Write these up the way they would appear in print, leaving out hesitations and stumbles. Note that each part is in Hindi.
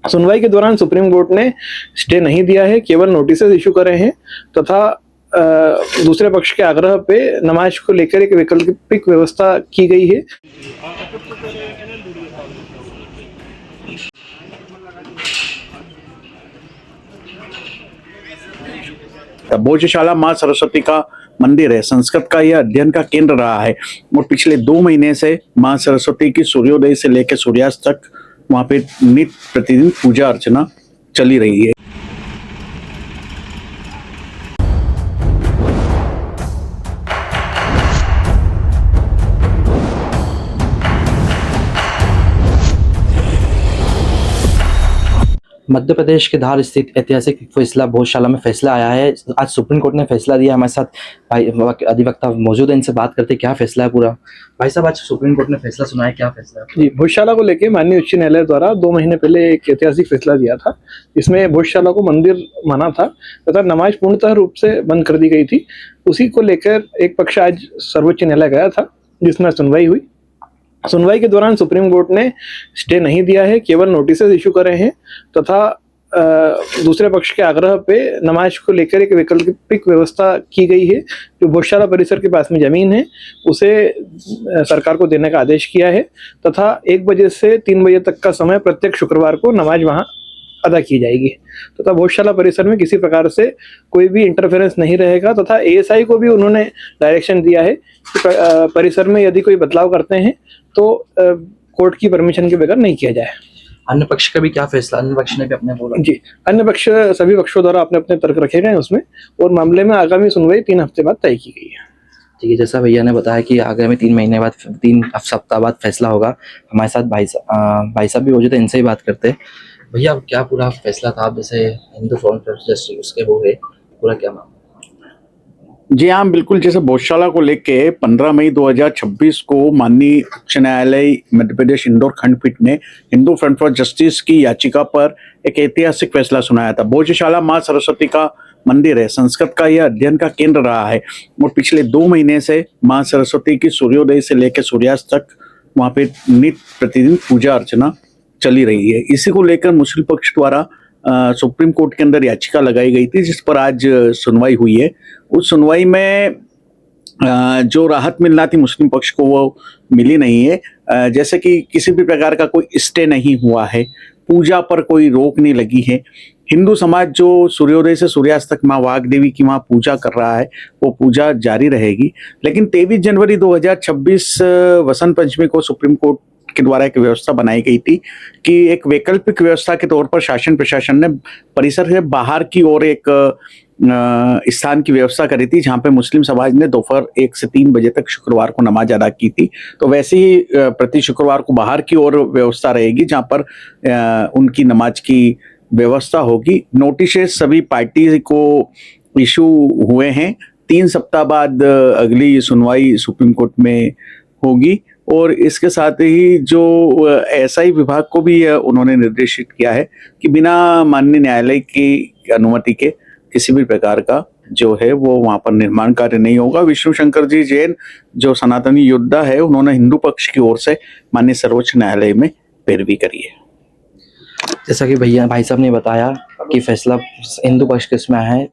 सुनवाई के दौरान सुप्रीम कोर्ट ने स्टे नहीं दिया है, केवल नोटिसेस इशू करे हैं तथा दूसरे पक्ष के आग्रह पे नमाज को लेकर एक वैकल्पिक व्यवस्था की गई है। भोजशाला माँ सरस्वती का मंदिर है, संस्कृत का यह अध्ययन का केंद्र रहा है और पिछले 2 महीने से माँ सरस्वती की सूर्योदय से लेकर सूर्यास्त तक वहाँ पे नित्य प्रतिदिन पूजा अर्चना चली रही है। मध्य प्रदेश के धार स्थित ऐतिहासिक फैसला भोजशाला में फैसला आया है। आज सुप्रीम कोर्ट ने फैसला दिया। हमारे साथ भाई अधिवक्ता मौजूद है, इनसे बात करते क्या फैसला है पूरा। भाई साहब, आज सुप्रीम कोर्ट ने फैसला सुनाया, क्या फैसला है? जी, भोजशाला को लेके माननीय उच्च न्यायालय द्वारा 2 महीने पहले एक ऐतिहासिक फैसला दिया था। इसमें भोजशाला को मंदिर माना था तथा नमाज पूर्णतः रूप से बंद कर दी गई थी। उसी को लेकर एक पक्ष आज सर्वोच्च न्यायालय गया था, जिसमें सुनवाई हुई। सुनवाई के दौरान सुप्रीम कोर्ट ने स्टे नहीं दिया है, केवल नोटिसेस इशू करे हैं तथा दूसरे पक्ष के आग्रह पे नमाज को लेकर एक वैकल्पिक व्यवस्था की गई है। जो भोजशाला परिसर के पास में जमीन है उसे सरकार को देने का आदेश किया है तथा 1 बजे से 3 बजे तक का समय प्रत्येक शुक्रवार को नमाज वहां अदा की जाएगी तथा भोजशाला परिसर में किसी प्रकार से कोई भी इंटरफेरेंस नहीं रहेगा तथा एएसआई को भी उन्होंने डायरेक्शन दिया है कि परिसर में यदि कोई बदलाव करते हैं तो कोर्ट की परमिशन के बगैर नहीं किया जाए। अन्य पक्ष का भी क्या फैसला? अन्य पक्ष ने भी अपने बोला। जी, अन्य पक्ष सभी पक्षों द्वारा अपने अपने तर्क रखे गए उसमें और मामले में आगामी सुनवाई 3 हफ्ते बाद तय की गई है। ठीक है, जैसा भैया ने बताया कि आगामी 3 महीने बाद 3 सप्ताह बाद फैसला होगा। हमारे साथ भाई साहब भी मौजूद है, इनसे ही बात करते हैं। भैया, क्या पूरा फैसला था? आप जैसे हिंदू फ्रंट जस्टिस उसके वो है, पूरा क्या मामला? जी हाँ, बिल्कुल। जैसे भोजशाला को लेके 15 मई 2026 को माननीय उच्च न्यायालय मध्य प्रदेश इंदौर खंडपीठ ने हिंदू फ्रंट फॉर जस्टिस की याचिका पर एक ऐतिहासिक फैसला सुनाया था। भोजशाला माँ सरस्वती का मंदिर है, संस्कृत का यह अध्ययन का केंद्र रहा है और पिछले 2 महीने से माँ सरस्वती की सूर्योदय से लेकर सूर्यास्त तक वहाँ पे नित्य प्रतिदिन पूजा अर्चना चली रही है। इसी को लेकर मुस्लिम पक्ष द्वारा सुप्रीम कोर्ट के अंदर याचिका लगाई गई थी, जिस पर आज सुनवाई हुई है। उस सुनवाई में जो राहत मिलना थी मुस्लिम पक्ष को वो मिली नहीं है। जैसे कि किसी भी प्रकार का कोई स्टे नहीं हुआ है, पूजा पर कोई रोक नहीं लगी है। हिंदू समाज जो सूर्योदय से सूर्यास्त तक माँ वाग देवी की वहाँ पूजा कर रहा है वो पूजा जारी रहेगी। लेकिन 23 जनवरी 2026 वसंत पंचमी को सुप्रीम कोर्ट के द्वारा एक व्यवस्था बनाई गई थी कि एक वैकल्पिक व्यवस्था के तौर पर शासन प्रशासन ने परिसर से बाहर की ओर एक स्थान की व्यवस्था करी थी, जहां पे मुस्लिम समाज ने दोपहर 1 से 3 बजे तक शुक्रवार को नमाज अदा की थी। तो वैसे ही प्रति शुक्रवार को बाहर की ओर व्यवस्था रहेगी, जहां पर उनकी नमाज की व्यवस्था होगी। नोटिस सभी पार्टी को इशू हुए हैं। 3 सप्ताह बाद अगली सुनवाई सुप्रीम कोर्ट में होगी और इसके साथ ही जो एसआई विभाग को भी उन्होंने निर्देशित किया है कि बिना माननीय न्यायालय की अनुमति के किसी भी प्रकार का जो है वो वहाँ पर निर्माण कार्य नहीं होगा। विष्णु शंकर जी जैन जो सनातनी योद्धा है, उन्होंने हिंदू पक्ष की ओर से माननीय सर्वोच्च न्यायालय में पैरवी करी है। जैसा कि भाई साहब ने बताया कि फैसला हिंदू पक्ष के इसमें है।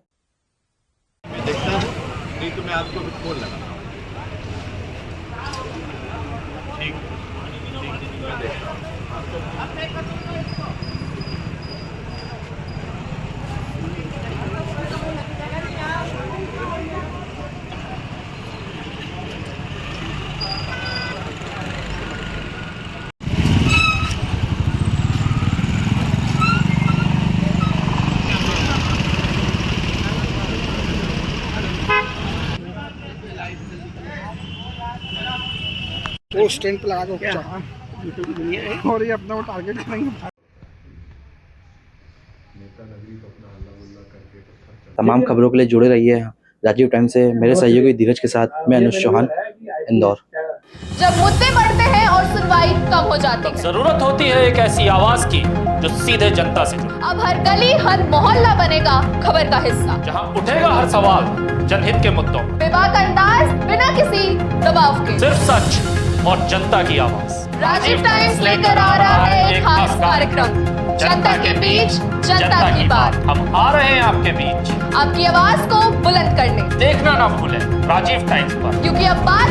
वो स्टैंड पे लगा के और ये अपना वो टारगेट करेंगे। तमाम खबरों के लिए जुड़े रहिए राजीव टाइम से। मेरे सहयोगी धीरज के साथ मैं अनुज चौहान, इंदौर। जब मुद्दे बढ़ते हैं और सुनवाई कम हो जाती है, जरूरत होती है एक ऐसी आवाज की जो सीधे जनता से जुड़े। अब हर गली हर मोहल्ला बनेगा खबर का हिस्सा, जहां उठेगा हर सवाल जनहित के मुद्दों, बेबाक अंदाज बिना किसी दबाव के, सिर्फ सच और जनता की आवाज। राजीव टाइम्स लेकर आ रहा है एक खास कार्यक्रम। जनता के बीच, जनता की बात। हम आ रहे हैं आपके बीच, आपकी आवाज को बुलंद करने, देखना ना भूलें राजीव टाइम्स पर। क्योंकि अब बात